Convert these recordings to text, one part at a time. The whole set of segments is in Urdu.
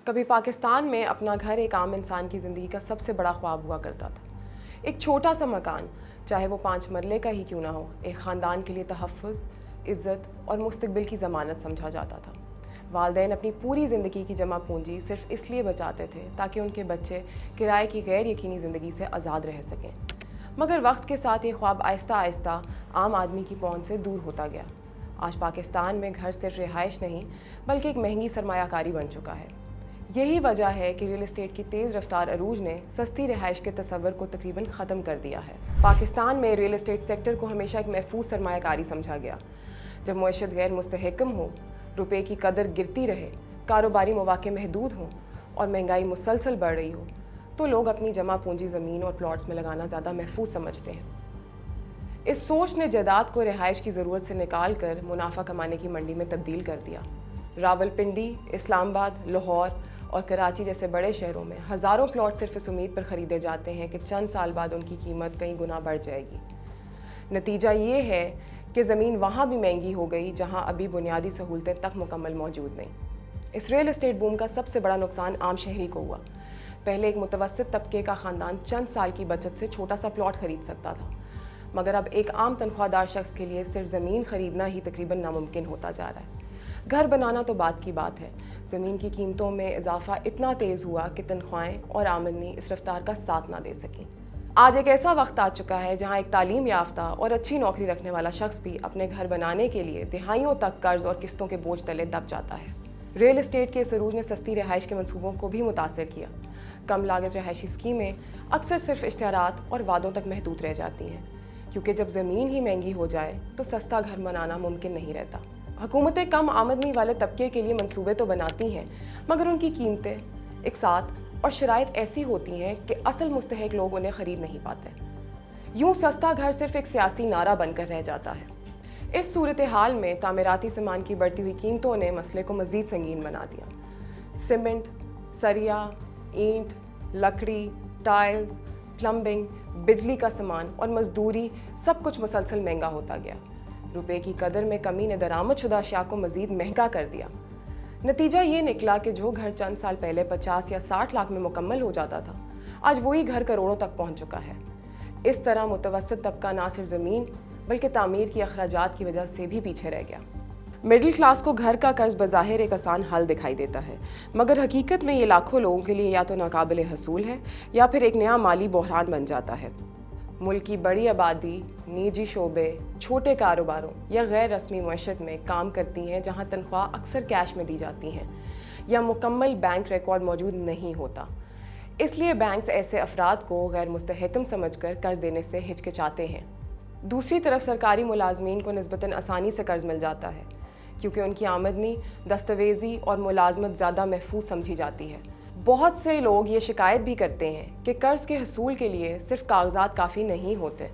کبھی پاکستان میں اپنا گھر ایک عام انسان کی زندگی کا سب سے بڑا خواب ہوا کرتا تھا۔ ایک چھوٹا سا مکان، چاہے وہ 5 مرلے کا ہی کیوں نہ ہو، ایک خاندان کے لیے تحفظ، عزت اور مستقبل کی ضمانت سمجھا جاتا تھا۔ والدین اپنی پوری زندگی کی جمع پونجی صرف اس لیے بچاتے تھے تاکہ ان کے بچے کرائے کی غیر یقینی زندگی سے آزاد رہ سکیں۔ مگر وقت کے ساتھ یہ خواب آہستہ آہستہ عام آدمی کی پہنچ سے دور ہوتا گیا۔ آج پاکستان میں گھر صرف رہائش نہیں بلکہ ایک مہنگی سرمایہ کاری بن چکا ہے۔ یہی وجہ ہے کہ ریل اسٹیٹ کی تیز رفتار عروج نے سستی رہائش کے تصور کو تقریباً ختم کر دیا ہے۔ پاکستان میں ریل اسٹیٹ سیکٹر کو ہمیشہ ایک محفوظ سرمایہ کاری سمجھا گیا۔ جب معیشت غیر مستحکم ہو، روپے کی قدر گرتی رہے، کاروباری مواقع محدود ہوں اور مہنگائی مسلسل بڑھ رہی ہو، تو لوگ اپنی جمع پونجی زمین اور پلاٹس میں لگانا زیادہ محفوظ سمجھتے ہیں۔ اس سوچ نے جائیداد کو رہائش کی ضرورت سے نکال کر منافع کمانے کی منڈی میں تبدیل کر دیا۔ راولپنڈی، اسلام آباد، لاہور اور کراچی جیسے بڑے شہروں میں ہزاروں پلاٹ صرف اس امید پر خریدے جاتے ہیں کہ چند سال بعد ان کی قیمت کئی گنا بڑھ جائے گی۔ نتیجہ یہ ہے کہ زمین وہاں بھی مہنگی ہو گئی جہاں ابھی بنیادی سہولتیں تک مکمل موجود نہیں۔ اس ریل اسٹیٹ بوم کا سب سے بڑا نقصان عام شہری کو ہوا۔ پہلے ایک متوسط طبقے کا خاندان چند سال کی بچت سے چھوٹا سا پلاٹ خرید سکتا تھا، مگر اب ایک عام تنخواہ دار شخص کے لیے صرف زمین خریدنا ہی تقریباً ناممکن ہوتا جا رہا ہے۔ گھر بنانا تو بات کی بات ہے، زمین کی قیمتوں میں اضافہ اتنا تیز ہوا کہ تنخواہیں اور آمدنی اس رفتار کا ساتھ نہ دے سکیں۔ آج ایک ایسا وقت آ چکا ہے جہاں ایک تعلیم یافتہ اور اچھی نوکری رکھنے والا شخص بھی اپنے گھر بنانے کے لیے دہائیوں تک قرض اور قسطوں کے بوجھ تلے دب جاتا ہے۔ ریل اسٹیٹ کے اس عروج نے سستی رہائش کے منصوبوں کو بھی متاثر کیا۔ کم لاگت رہائشی اسکیمیں اکثر صرف اشتہارات اور وعدوں تک محدود رہ جاتی ہیں، کیونکہ جب زمین ہی مہنگی ہو جائے تو سستا گھر بنانا ممکن نہیں رہتا۔ حکومتیں کم آمدنی والے طبقے کے لیے منصوبے تو بناتی ہیں، مگر ان کی قیمتیں اقساط اور شرائط ایسی ہوتی ہیں کہ اصل مستحق لوگ انہیں خرید نہیں پاتے۔ یوں سستا گھر صرف ایک سیاسی نعرہ بن کر رہ جاتا ہے۔ اس صورتحال میں تعمیراتی سامان کی بڑھتی ہوئی قیمتوں نے مسئلے کو مزید سنگین بنا دیا۔ سیمنٹ، سریا، اینٹ، لکڑی، ٹائلز، پلمبنگ، بجلی کا سامان اور مزدوری سب کچھ مسلسل مہنگا ہوتا گیا۔ روپے کی قدر میں کمی نے درآمد شدہ اشیاء کو مزید مہنگا کر دیا۔ نتیجہ یہ نکلا کہ جو گھر چند سال پہلے 50 یا 60 لاکھ میں مکمل ہو جاتا تھا، آج وہی گھر کروڑوں تک پہنچ چکا ہے۔ اس طرح متوسط طبقہ نہ صرف زمین بلکہ تعمیر کی اخراجات کی وجہ سے بھی پیچھے رہ گیا۔ مڈل کلاس کو گھر کا قرض بظاہر ایک آسان حل دکھائی دیتا ہے، مگر حقیقت میں یہ لاکھوں لوگوں کے لیے یا تو ناقابل حصول ہے یا پھر ایک نیا مالی بحران بن جاتا ہے۔ ملک کی بڑی آبادی نجی شعبے، چھوٹے کاروباروں یا غیر رسمی معیشت میں کام کرتی ہیں جہاں تنخواہ اکثر کیش میں دی جاتی ہیں یا مکمل بینک ریکارڈ موجود نہیں ہوتا۔ اس لیے بینکس ایسے افراد کو غیر مستحکم سمجھ کر قرض دینے سے ہچکچاتے ہیں۔ دوسری طرف سرکاری ملازمین کو نسبتاً آسانی سے قرض مل جاتا ہے، کیونکہ ان کی آمدنی دستاویزی اور ملازمت زیادہ محفوظ سمجھی جاتی ہے۔ بہت سے لوگ یہ شکایت بھی کرتے ہیں کہ قرض کے حصول کے لیے صرف کاغذات کافی نہیں ہوتے،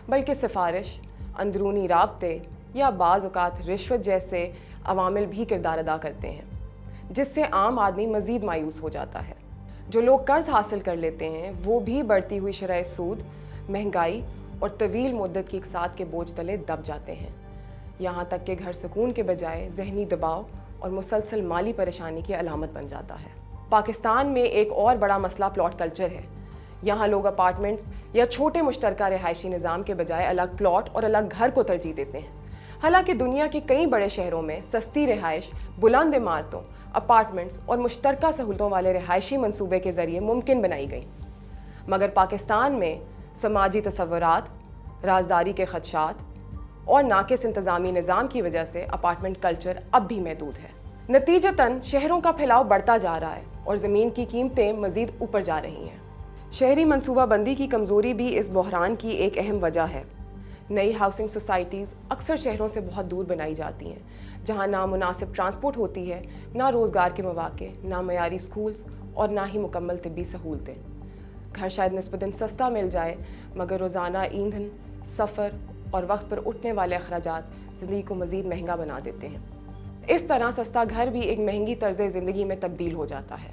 بلکہ سفارش، اندرونی رابطے یا بعض اوقات رشوت جیسے عوامل بھی کردار ادا کرتے ہیں، جس سے عام آدمی مزید مایوس ہو جاتا ہے۔ جو لوگ قرض حاصل کر لیتے ہیں وہ بھی بڑھتی ہوئی شرح سود، مہنگائی اور طویل مدت کی اقساط کے بوجھ تلے دب جاتے ہیں، یہاں تک کہ گھر سکون کے بجائے ذہنی دباؤ اور مسلسل مالی پریشانی کی علامت بن جاتا ہے۔ پاکستان میں ایک اور بڑا مسئلہ پلاٹ کلچر ہے۔ یہاں لوگ اپارٹمنٹس یا چھوٹے مشترکہ رہائشی نظام کے بجائے الگ پلاٹ اور الگ گھر کو ترجیح دیتے ہیں۔ حالانکہ دنیا کے کئی بڑے شہروں میں سستی رہائش، بلند عمارتوں، اپارٹمنٹس اور مشترکہ سہولتوں والے رہائشی منصوبے کے ذریعے ممکن بنائی گئی، مگر پاکستان میں سماجی تصورات، رازداری کے خدشات اور ناقص انتظامی نظام کی وجہ سے اپارٹمنٹ کلچر اب بھی محدود ہے۔ نتیجتاً شہروں کا پھیلاؤ بڑھتا جا رہا ہے اور زمین کی قیمتیں مزید اوپر جا رہی ہیں۔ شہری منصوبہ بندی کی کمزوری بھی اس بحران کی ایک اہم وجہ ہے۔ نئی ہاؤسنگ سوسائٹیز اکثر شہروں سے بہت دور بنائی جاتی ہیں، جہاں نہ مناسب ٹرانسپورٹ ہوتی ہے، نہ روزگار کے مواقع، نہ معیاری سکولز اور نہ ہی مکمل طبی سہولتیں۔ گھر شاید نسبتاً سستا مل جائے، مگر روزانہ ایندھن، سفر اور وقت پر اٹھنے والے اخراجات زندگی کو مزید مہنگا بنا دیتے ہیں۔ اس طرح سستا گھر بھی ایک مہنگی طرز زندگی میں تبدیل ہو جاتا ہے۔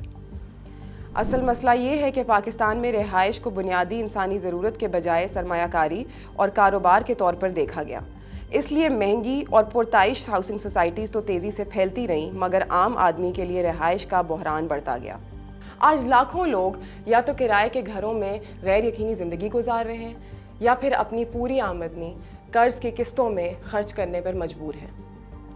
اصل مسئلہ یہ ہے کہ پاکستان میں رہائش کو بنیادی انسانی ضرورت کے بجائے سرمایہ کاری اور کاروبار کے طور پر دیکھا گیا۔ اس لیے مہنگی اور پرتعیش ہاؤسنگ سوسائٹیز تو تیزی سے پھیلتی رہیں، مگر عام آدمی کے لیے رہائش کا بحران بڑھتا گیا۔ آج لاکھوں لوگ یا تو کرائے کے گھروں میں غیر یقینی زندگی گزار رہے ہیں یا پھر اپنی پوری آمدنی قرض کی قسطوں میں خرچ کرنے پر مجبور ہیں۔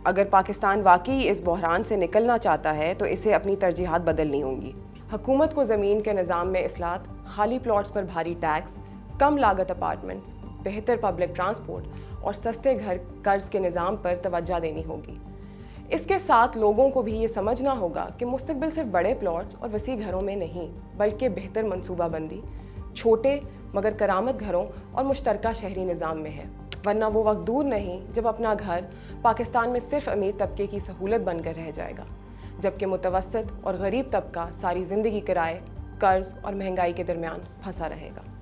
اگر پاکستان واقعی اس بحران سے نکلنا چاہتا ہے تو اسے اپنی ترجیحات بدلنی ہوں گی۔ حکومت کو زمین کے نظام میں اصلاحات، خالی پلاٹس پر بھاری ٹیکس، کم لاگت اپارٹمنٹس، بہتر پبلک ٹرانسپورٹ اور سستے گھر قرض کے نظام پر توجہ دینی ہوگی۔ اس کے ساتھ لوگوں کو بھی یہ سمجھنا ہوگا کہ مستقبل صرف بڑے پلاٹس اور وسیع گھروں میں نہیں، بلکہ بہتر منصوبہ بندی، چھوٹے مگر کرامت گھروں اور مشترکہ شہری نظام میں ہے، ورنہ وہ وقت دور نہیں جب اپنا گھر پاکستان میں صرف امیر طبقے کی سہولت بن کر رہ جائے گا، جبکہ متوسط اور غریب طبقہ ساری زندگی کرائے، قرض اور مہنگائی کے درمیان پھنسا رہے گا۔